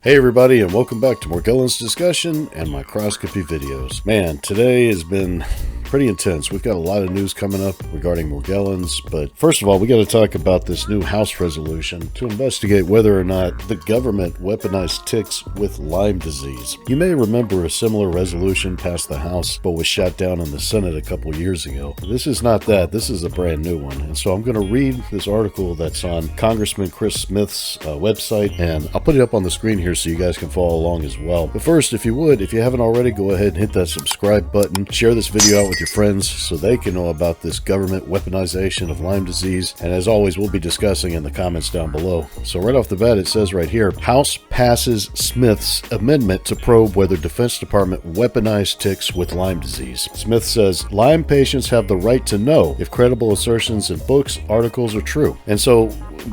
Hey everybody, and welcome back to Morgellons discussion and microscopy videos. Man, today has been pretty intense. We've got a lot of news coming up regarding Morgellons, but first of all, we got to talk about this new House resolution to investigate whether or not the government weaponized ticks with Lyme disease. You may remember a similar resolution passed the House, but was shot down in the Senate a couple years ago. This is not that. This is a brand new one, and so I'm going to read this article that's on Congressman Kris Smith's website, and I'll put it up on the screen here so you guys can follow along as well. But first, if you haven't already, go ahead and hit that subscribe button. Share this video out with your friends so they can know about this government weaponization of Lyme disease. And as always, we'll be discussing in the comments down below. So right off the bat, it says right here, House passes Smith's amendment to probe whether Defense Department weaponized ticks with Lyme disease. Smith says, Lyme patients have the right to know if credible assertions in books, articles are true. And so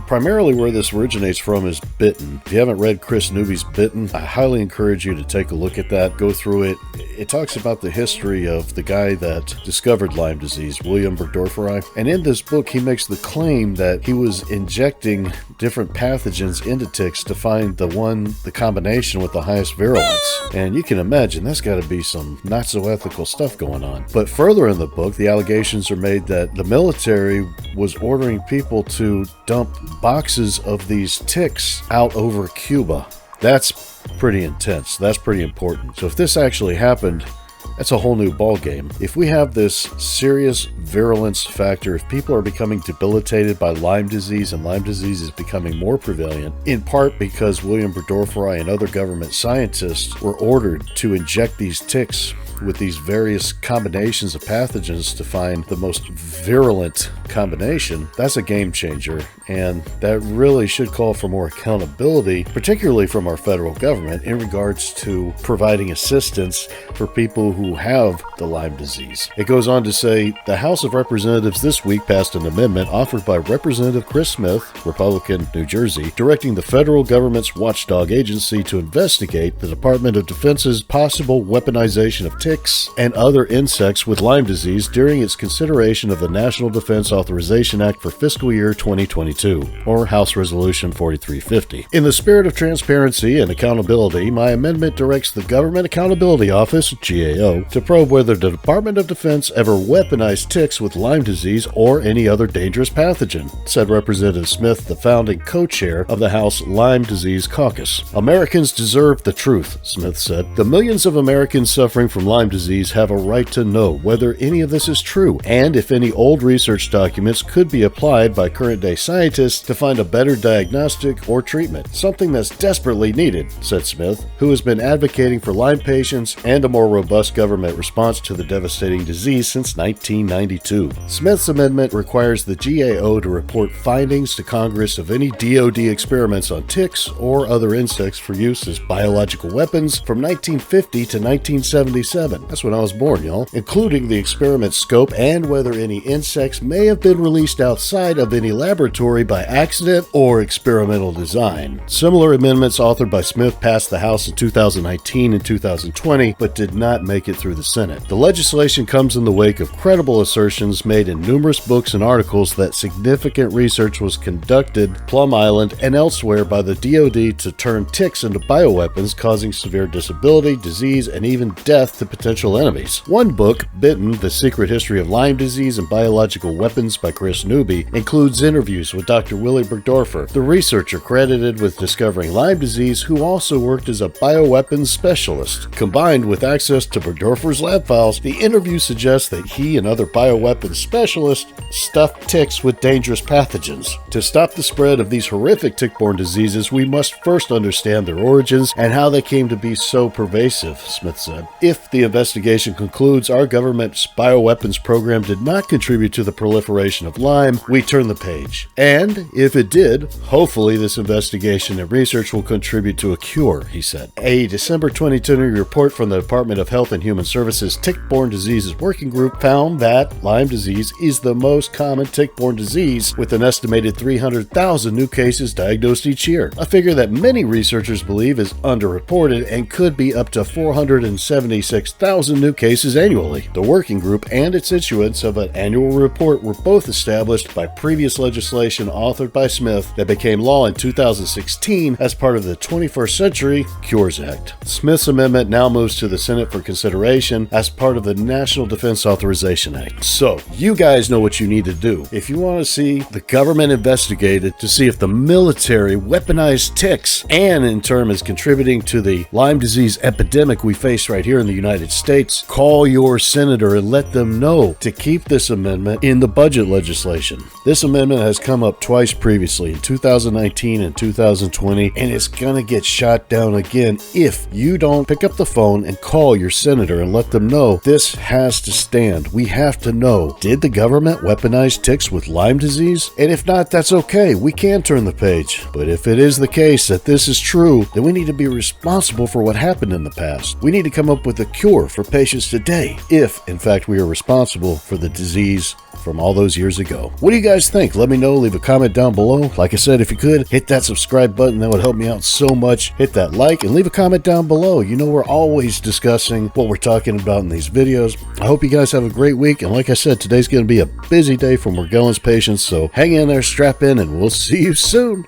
primarily where this originates from is Bitten. If you haven't read Kris Newby's Bitten, I highly encourage you to take a look at that, go through it. It talks about the history of the guy that discovered Lyme disease, William Burgdorferi. And in this book, he makes the claim that he was injecting different pathogens into ticks to find the combination with the highest virulence. And you can imagine that's got to be some not so ethical stuff going on. But further in the book, the allegations are made that the military was ordering people to dump boxes of these ticks out over Cuba. That's pretty intense. That's pretty important. So if this actually happened, that's a whole new ballgame. If we have this serious virulence factor, if people are becoming debilitated by Lyme disease and Lyme disease is becoming more prevalent, in part because William Burgdorferi and other government scientists were ordered to inject these ticks with these various combinations of pathogens to find the most virulent combination, that's a game changer. And that really should call for more accountability, particularly from our federal government in regards to providing assistance for people who have the Lyme disease. It goes on to say, the House of Representatives this week passed an amendment offered by Representative Kris Smith, Republican, New Jersey, directing the federal government's watchdog agency to investigate the Department of Defense's possible weaponization of ticks and other insects with Lyme disease during its consideration of the National Defense Authorization Act for fiscal year 2022, or House Resolution 4350. In the spirit of transparency and accountability, my amendment directs the Government Accountability Office, GAO, to probe whether the Department of Defense ever weaponized ticks with Lyme disease or any other dangerous pathogen, said Representative Smith, the founding co-chair of the House Lyme Disease Caucus. Americans deserve the truth, Smith said. The millions of Americans suffering from Lyme disease have a right to know whether any of this is true, and if any old research documents could be applied by current-day scientists to find a better diagnostic or treatment, something that's desperately needed, said Smith, who has been advocating for Lyme patients and a more robust government response to the devastating disease since 1992. Smith's amendment requires the GAO to report findings to Congress of any DoD experiments on ticks or other insects for use as biological weapons from 1950 to 1977. That's when I was born, y'all. Including the experiment scope and whether any insects may have been released outside of any laboratory by accident or experimental design. Similar amendments authored by Smith passed the House in 2019 and 2020, but did not make it through the Senate. The legislation comes in the wake of credible assertions made in numerous books and articles that significant research was conducted Plum Island and elsewhere by the DoD to turn ticks into bioweapons, causing severe disability, disease, and even death to potential enemies. One book, Bitten, The Secret History of Lyme Disease and Biological Weapons by Kris Newby, includes interviews with Dr. Willie Burgdorfer, the researcher credited with discovering Lyme disease who also worked as a bioweapons specialist. Combined with access to Burgdorfer's lab files, the interview suggests that he and other bioweapons specialists stuffed ticks with dangerous pathogens. To stop the spread of these horrific tick-borne diseases, we must first understand their origins and how they came to be so pervasive, Smith said. If the investigation concludes our government's bioweapons program did not contribute to the proliferation of Lyme, we turn the page. And if it did, hopefully this investigation and research will contribute to a cure, he said. A December 2020 report from the Department of Health and Human Services Tick-Borne Diseases Working Group found that Lyme disease is the most common tick-borne disease, with an estimated 300,000 new cases diagnosed each year, a figure that many researchers believe is underreported and could be up to 476,000 6,000 new cases annually. The working group and its issuance of an annual report were both established by previous legislation authored by Smith that became law in 2016 as part of the 21st Century Cures Act. Smith's amendment now moves to the Senate for consideration as part of the National Defense Authorization Act. So, you guys know what you need to do. If you want to see the government investigated to see if the military weaponized ticks and in turn is contributing to the Lyme disease epidemic we face right here in the United States, call your senator and let them know to keep this amendment in the budget legislation. This amendment has come up twice previously, in 2019 and 2020, and it's gonna get shot down again if you don't pick up the phone and call your senator and let them know this has to stand. We have to know, did the government weaponize ticks with Lyme disease? And if not, that's okay. We can turn the page. But if it is the case that this is true, then we need to be responsible for what happened in the past. We need to come up with a cure for patients today, if, in fact, we are responsible for the disease from all those years ago. What do you guys think? Let me know. Leave a comment down below. Like I said, if you could, hit that subscribe button. That would help me out so much. Hit that like and leave a comment down below. You know we're always discussing what we're talking about in these videos. I hope you guys have a great week. And like I said, today's going to be a busy day for Morgellons patients. So hang in there, strap in, and we'll see you soon.